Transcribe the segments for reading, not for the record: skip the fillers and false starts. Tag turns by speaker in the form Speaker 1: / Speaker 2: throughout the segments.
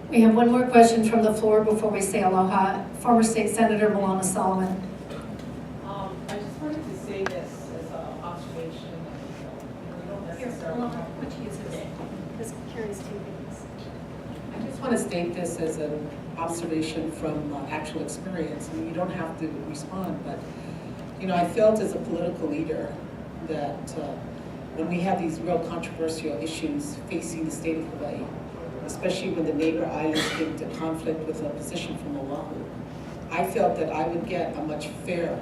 Speaker 1: We have one more question from the floor before we say aloha. Former State Senator Malama Soloman.
Speaker 2: I just wanted to say this as an observation. We don't necessarily have
Speaker 1: What you use today? Because Kerri's two things.
Speaker 3: I just want to state this as an observation from actual experience. I mean, you don't have to respond, but I felt as a political leader that when we have these real controversial issues facing the state of Hawaii, especially when the neighbor islands get into conflict with a position from Oahu, I felt that I would get a much fairer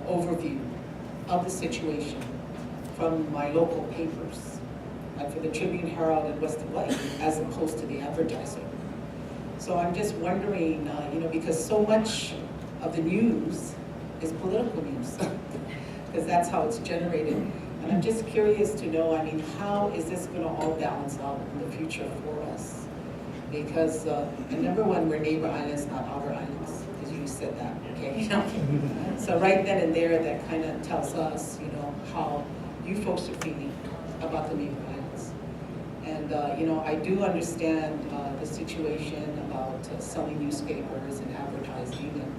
Speaker 3: overview of the situation from my local papers, like for the Tribune-Herald in West Hawaii, as opposed to the Advertiser. So I'm just wondering, because so much of the news is political news, because that's how it's generated. And I'm just curious to know, how is this going to all balance out in the future for us? Because, and number one, we're neighbor islands, not outer islands, because you said that, okay? So right then and there, that kind of tells us, how you folks are feeling about the neighbor islands. And, I do understand the situation about selling newspapers and advertising,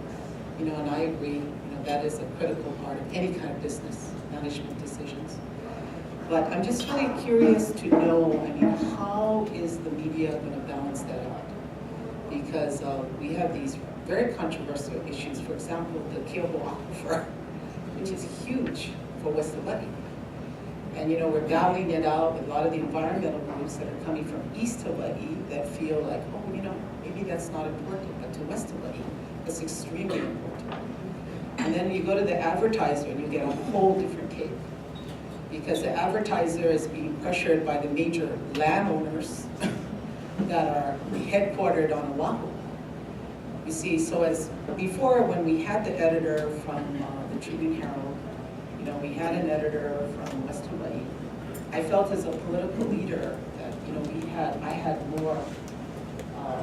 Speaker 3: and, and I agree, that is a critical part of any kind of business management decisions. But I'm just really curious to know, how is the media going to balance that out? Because we have these very controversial issues. For example, the Keobo Aquifer, which is huge for West Hawaii. And we're battling it out with a lot of the environmental groups that are coming from East Hawaii that feel like, maybe that's not important, but to West Hawaii, it's extremely important. And then you go to the Advertiser and you get a whole different take. Because the Advertiser is being pressured by the major landowners that are headquartered on Oahu. You see, so as before, when we had the editor from the Tribune-Herald, we had an editor from West Hawaii, I felt as a political leader that I had more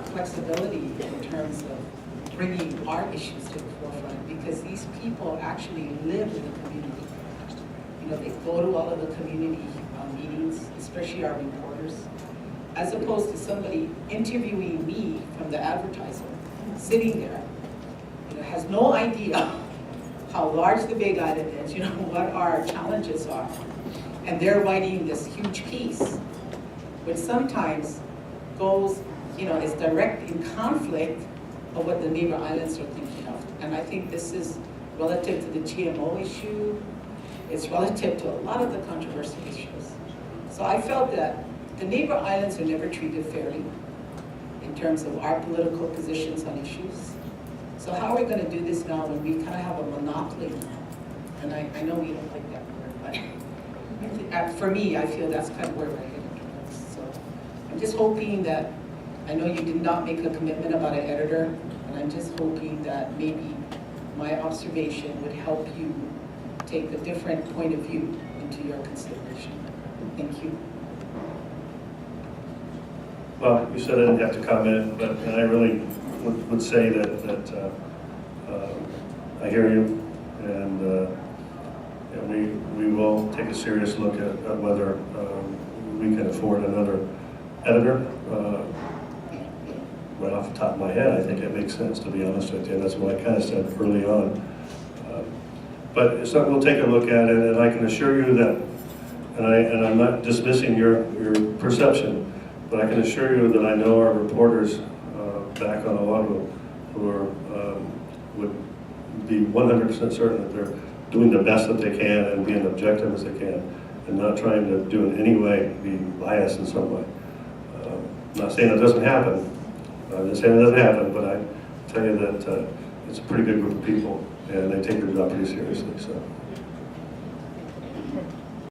Speaker 3: flexibility in terms of bringing our issues to the forefront, because these people actually live in the community. They go to all of the community meetings, especially our reporters, as opposed to somebody interviewing me from the Advertiser, sitting there, has no idea how large the Big Island is, what our challenges are. And they're writing this huge piece, which sometimes goes, is direct in conflict of what the neighbor islands are thinking of. And I think this is relative to the GMO issue. It's relative to a lot of the controversial issues. So I felt that the neighbor islands are never treated fairly in terms of our political positions on issues. So how are we going to do this now when we kind of have a monopoly? And I know we don't like that word, but for me, I feel that's kind of where we're headed towards. So I'm just hoping that, I know you did not make a commitment about an editor, and I'm just hoping that maybe my observation would help you take a different point of view into your consideration. Thank you.
Speaker 4: Well, you said I didn't have to comment, but I really would say that I hear you, and we will take a serious look at whether we can afford another editor. Right off the top of my head, I think it makes sense, to be honest with you. That's what I kind of said early on. But so we'll take a look at it, and I can assure you that, and I'm not dismissing your perception, but I can assure you that I know our reporters back on Oahu who would be 100% certain that they're doing the best that they can and being objective as they can, and not trying to do in any way be biased in some way. I'm not saying it doesn't happen. I'm just saying it doesn't happen, but I tell you that it's a pretty good group of people, and they take their job pretty seriously. So.